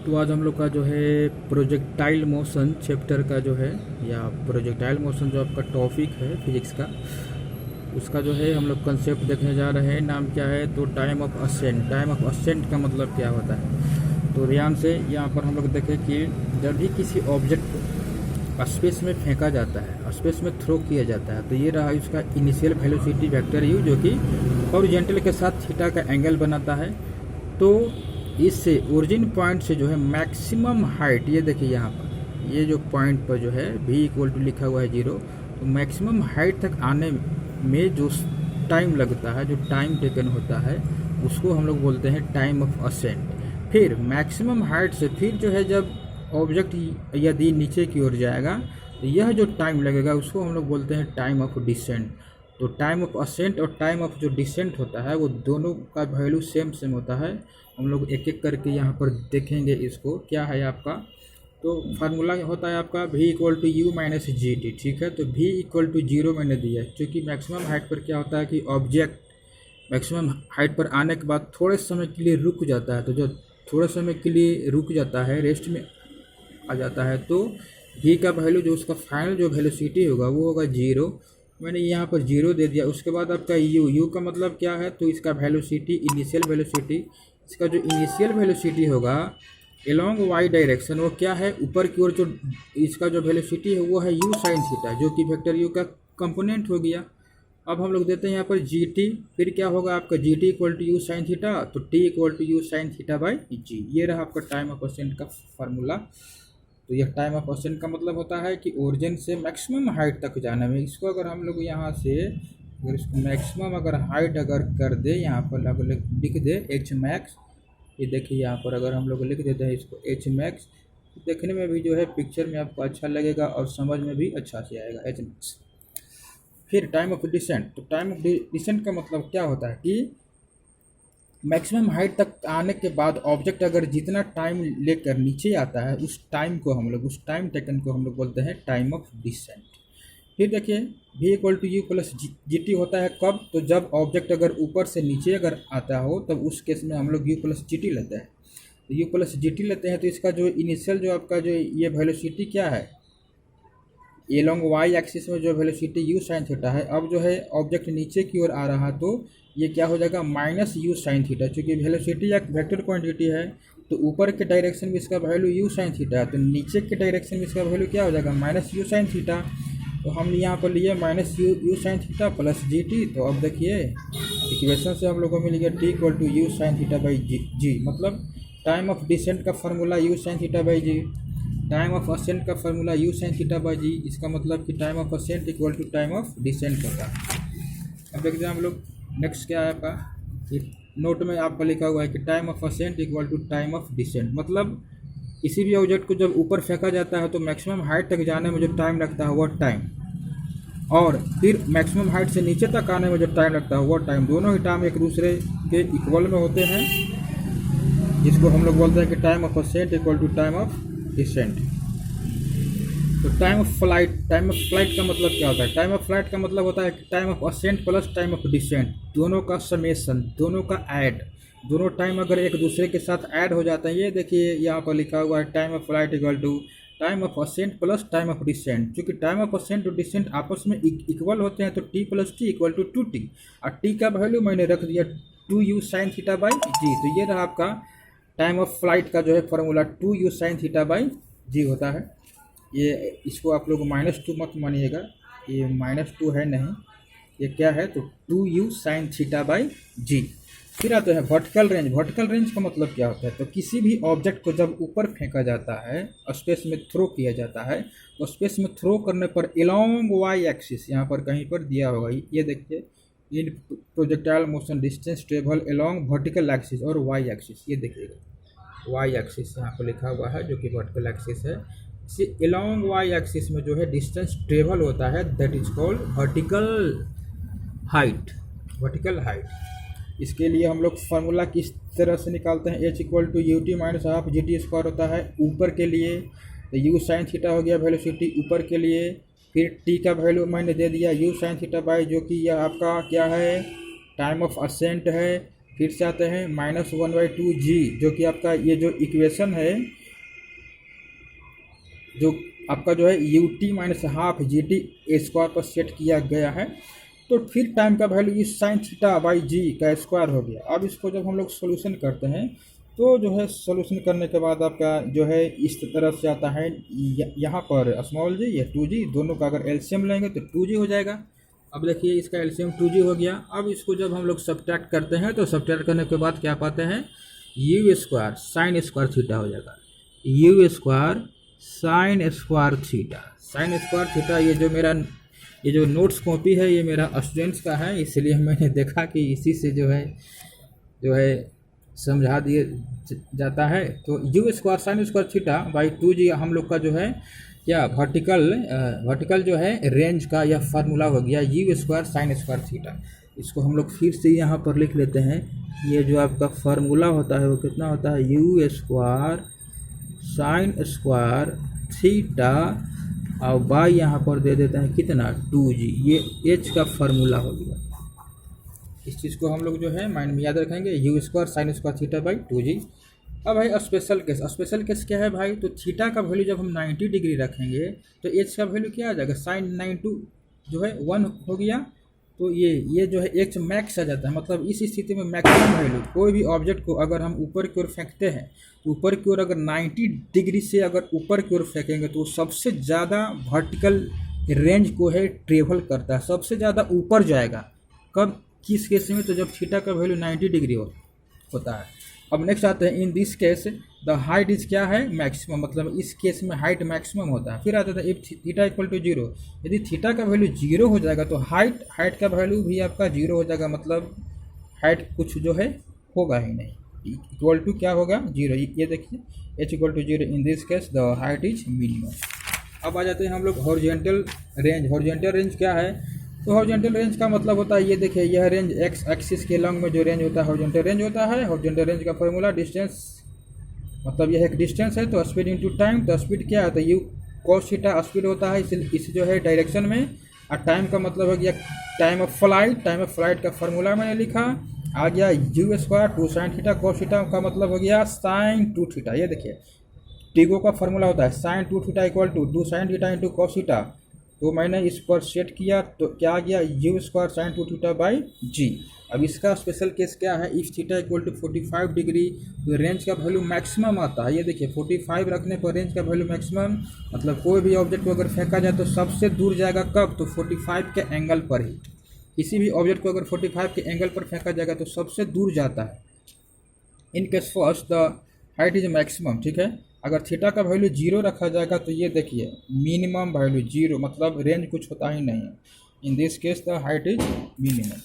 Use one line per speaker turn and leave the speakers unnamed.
तो आज हम लोग का जो है प्रोजेक्टाइल मोशन चैप्टर का जो है या प्रोजेक्टाइल मोशन जो आपका टॉपिक है फिजिक्स का, उसका जो है हम लोग कंसेप्ट देखने जा रहे हैं। नाम क्या है? तो time of ascent. Time of ascent का मतलब क्या होता है? तो ध्यान से यहाँ पर हम लोग देखें कि जब भी किसी ऑब्जेक्ट को स्पेस में फेंका जाता है, स्पेस में थ्रो किया जाता है, तो ये रहा इसका इनिशियल वेलोसिटी वेक्टर यू, जो कि हॉरिजॉन्टल के साथ थीटा का एंगल बनाता है। तो इससे ओरिजिन पॉइंट से जो है मैक्सिमम हाइट, ये देखिए यहाँ पर ये जो पॉइंट पर जो है v इक्वल टू लिखा हुआ है 0, तो मैक्सिमम हाइट तक आने में जो टाइम लगता है, जो टाइम टेकन होता है, उसको हम लोग बोलते हैं टाइम ऑफ असेंट। फिर मैक्सिमम हाइट से फिर जो है जब ऑब्जेक्ट यदि नीचे की ओर जाएगा तो यह जो टाइम लगेगा उसको हम लोग बोलते हैं टाइम ऑफ डिसेंट। तो टाइम ऑफ असेंट और टाइम ऑफ जो डिसेंट होता है वो दोनों का वैल्यू सेम होता है। हम लोग एक एक करके यहाँ पर देखेंगे। इसको क्या है आपका, तो फार्मूला होता है आपका v equal to U minus G T. ठीक है, तो v इक्वल टू 0 मैंने दिया है, क्योंकि मैक्सिमम हाइट पर क्या होता है कि ऑब्जेक्ट मैक्सिमम हाइट पर आने के बाद थोड़े समय के लिए रुक जाता है। तो जो थोड़े समय के लिए रुक जाता है, रेस्ट में आ जाता है, तो v का वैल्यू जो उसका फाइनल जो वेलोसिटी होगा वो होगा 0। मैंने यहाँ पर 0 दे दिया। उसके बाद आपका u का मतलब क्या है? तो इसका वेलोसिटी, इनिशियल वेलोसिटी, इसका जो इनिशियल वेलोसिटी होगा एलोंग y डायरेक्शन, वो क्या है? ऊपर की ओर जो इसका जो वेलोसिटी है वो है u साइन थीटा, जो कि वेक्टर u का कंपोनेंट हो गया। अब हम लोग देते हैं यहाँ पर gt, फिर क्या होगा आपका gt equal to u sine theta, तो t equal to u sine theta by g. ये रहा आपका टाइम ऑफ असेंट का फार्मूला। तो यह टाइम ऑफ असेंट का मतलब होता है कि ओरिजिन से मैक्सिमम हाइट तक जाने में। इसको अगर हम लोग यहाँ से अगर इसको मैक्सिमम अगर हाइट अगर कर दे, यहाँ पर अगर लिख दे एच मैक्स, ये देखिए यहाँ पर अगर हम लोग लिख देते हैं इसको एच मैक्स, तो देखने में भी जो है पिक्चर में आपको अच्छा लगेगा और समझ में भी अच्छा से आएगा, एच मैक्स। फिर टाइम ऑफ डिसेंट। तो टाइम ऑफ डिसेंट का मतलब क्या होता है कि मैक्सिमम हाइट तक आने के बाद ऑब्जेक्ट अगर जितना टाइम लेकर नीचे आता है, उस टाइम को हम लोग, उस टाइम टेकन को हम लोग बोलते हैं टाइम ऑफ डिसेंट। फिर देखिए v equal to U plus G T होता है कब? तो जब ऑब्जेक्ट अगर ऊपर से नीचे अगर आता हो, तब उस केस में हम लोग यू प्लस जी टी लेते हैं। तो यू प्लस जी टी लेते हैं तो इसका जो इनिशियल जो आपका जो ये वेलोसिटी क्या है, ये लॉन्ग वाई एक्सिस में जो वेलोसिटी यू साइन थीटा है, अब जो है ऑब्जेक्ट नीचे की ओर आ रहा, तो ये क्या हो जाएगा? Minus you sine theta. चूँकि वेलोसिटी एक वेक्टर क्वांटिटी है, तो ऊपर के डायरेक्शन में इसका वैल्यू यू साइन थीटा है, तो नीचे के डायरेक्शन में इसका वैल्यू क्या हो जाएगा? Minus you sine theta. तो हम यहाँ पर लिए minus you sine theta plus G T. तो अब देखिए इक्वेशन से हम लोग को मिल गया T equal to u sine theta by g. मतलब टाइम ऑफ डिसेंट का formula u sine theta by g, time of ascent का formula u sine theta by g. इसका मतलब कि time of ascent equal to time of descent होता है। अब देखते हैं हम लोग नेक्स्ट क्या है आपका, नोट में आपका लिखा हुआ है कि time of ascent equal to time of descent. मतलब किसी भी ऑब्जेक्ट को जब ऊपर फेंका जाता है तो मैक्सिमम हाइट तक जाने में जो टाइम लगता है वो टाइम, और फिर मैक्सिमम हाइट से नीचे तक आने में जो टाइम लगता है वो टाइम, दोनों ही टाइम एक दूसरे के इक्वल में होते हैं, जिसको हम लोग बोलते हैं कि time of ascent equal to time of descent. तो टाइम ऑफ फ्लाइट का मतलब क्या होता है? टाइम ऑफ फ्लाइट का मतलब होता है कि time of ascent plus time of descent, दोनों का समेशन, दोनों का ऐड, दोनों टाइम अगर एक दूसरे के साथ ऐड हो जाता है। ये देखिए यहाँ पर लिखा हुआ है time of flight equal to time of ascent plus time of descent. क्योंकि टाइम ऑफ असेंट और डिसेंट आपस में इक्वल होते हैं, तो T plus T equal to 2t, और टी का वैल्यू मैंने रख दिया 2u साइन थीटा बाई जी। तो ये रहा आपका टाइम ऑफ फ्लाइट का जो है formula 2u sine theta by g होता है। ये इसको आप लोग -2 मत मानिएगा, ये -2 है नहीं, ये क्या है? तो 2u साइन थीटा बाई जी। फिर आते हैं वर्टिकल रेंज। वर्टिकल रेंज का मतलब क्या होता है? तो किसी भी ऑब्जेक्ट को जब ऊपर फेंका जाता है, स्पेस में थ्रो किया जाता है, तो स्पेस में थ्रो करने पर एलोंग वाई एक्सिस, यहाँ पर कहीं पर दिया होगा, ये देखिए, in projectile motion distance travel along vertical axis और वाई एक्सिस, ये देखिएगा वाई एक्सिस यहाँ पर लिखा हुआ है जो कि वर्टिकल एक्सिस है। इसी एलोंग वाई एक्सिस में जो है डिस्टेंस ट्रेवल होता है, that is called vertical height. Vertical height, इसके लिए हम लोग फार्मूला किस तरह से निकालते हैं? H equal to U T minus half G T square होता है ऊपर के लिए, तो यू साइन थीटा हो गया वेलोसिटी ऊपर के लिए, फिर टी का वैल्यू मैंने दे दिया यू साइन थीटा बाई, जो कि यह आपका क्या है? टाइम ऑफ असेंट है, फिर से आते हैं -1/2g, जो कि आपका ये जो इक्वेशन है, जो आपका जो है ut minus half G T square पर सेट किया गया है। तो फिर टाइम का वैल्यू इस साइन थीटा बाई जी का स्क्वायर हो गया। अब इसको जब हम लोग सोल्यूशन करते हैं तो जो है सोल्यूशन करने के बाद आपका जो है इस तरफ से आता है यहाँ पर स्मॉल जी या 2g, दोनों का अगर एलसीएम लेंगे तो 2g हो जाएगा। अब देखिए इसका एलसीएम 2g हो गया। अब इसको जब हम लोग सब्ट्रैक्ट करते हैं तो सब्ट्रैक्ट करने के बाद क्या पाते हैं, you square sine square theta हो जाएगा, you square sine square theta. Sine square theta ये जो नोट्स कॉपी है ये मेरा स्टूडेंट्स का है, इसलिए मैंने देखा कि इसी से जो है समझा दिए जाता है। तो you square sine square theta by 2g हम लोग का जो है क्या वर्टिकल जो है रेंज का यह फार्मूला हो गया, u square sine square theta. इसको हम लोग फिर से यहाँ पर लिख लेते हैं। ये जो आपका फार्मूला होता है वो कितना होता है, you square sine square theta और बाई यहाँ पर दे देते हैं कितना 2g, ये h का फार्मूला हो गया। इस चीज़ को हम लोग जो है माइंड में याद रखेंगे, you square sine square theta by 2g। अब भाई स्पेशल केस क्या है भाई, तो थीटा का वैल्यू जब हम 90 डिग्री रखेंगे तो h का वैल्यू क्या आ जाएगा, साइन 92 जो है 1 हो गया। तो ये जो है h मैक्स आ जाता है, मतलब इस स्थिति में मैक्सिमम वैल्यू कोई भी ऑब्जेक्ट को अगर हम ऊपर की ओर फेंकते हैं तो ऊपर की ओर अगर 90 डिग्री से अगर ऊपर की ओर फेंकेंगे तो सबसे ज़्यादा वर्टिकल रेंज को है ट्रेवल करता है, सबसे ज़्यादा ऊपर जाएगा। कब, किस केस में, तो जब थीटा का वैल्यू 90 डिग्री होता है। अब नेक्स्ट आते हैं, इन this case the height is क्या है, मैक्सिमम, मतलब इस केस में हाइट मैक्सिमम होता है। फिर आता था इफ थीटा इक्वल टू 0, यदि थीटा का वैल्यू 0 हो जाएगा तो हाइट का वैल्यू भी आपका 0 हो जाएगा, मतलब हाइट कुछ जो है होगा ही नहीं, इक्वल टू क्या होगा 0। ये देखिए h equal to 0, in this case the height is minimum. अब आ जाते हैं हम लोग हॉरिजॉन्टल रेंज। हॉरिजॉन्टल रेंज क्या है, तो हॉरिजॉन्टल रेंज का मतलब होता है, ये देखिए यह रेंज एक्स एक्सिस के लॉन्ग में जो रेंज होता है हॉरिजॉन्टल रेंज होता है। हॉरिजॉन्टल रेंज का फॉर्मूला डिस्टेंस, मतलब यह एक डिस्टेंस है तो स्पीड इनटू टाइम। तो स्पीड क्या है, तो यू cos थीटा स्पीड होता है इस जो है डायरेक्शन में, और टाइम का मतलब हो गया time of flight. Time of flight का फॉर्मूला मैंने लिखा, आ गया u square 2 sine theta, cos theta का मतलब हो गया साइन 2 थीटा। ये देखिए टीगो का फॉर्मूला होता है sine 2 theta equal to 2 sine theta into cos theta. तो मैंने इस पर सेट किया तो क्या आ गया, u square sine 2 theta by g. अब इसका स्पेशल केस क्या है, if theta equal to 45 degree, तो रेंज का वैल्यू मैक्सिमम आता है। ये देखिए 45 रखने पर रेंज का वैल्यू मैक्सिमम, मतलब कोई भी ऑब्जेक्ट को अगर फेंका जाए तो सबसे दूर जाएगा कब, तो 45 के एंगल पर ही। किसी भी ऑब्जेक्ट को अगर 45 के एंगल पर फेंका जाएगा तो सबसे दूर जाता है। In case first the height is maximum, ठीक है। अगर थीटा का वैल्यू 0 रखा जाएगा तो ये देखिए मिनिमम वैल्यू 0, मतलब रेंज कुछ होता ही नहीं है। इन this case the height is minimum.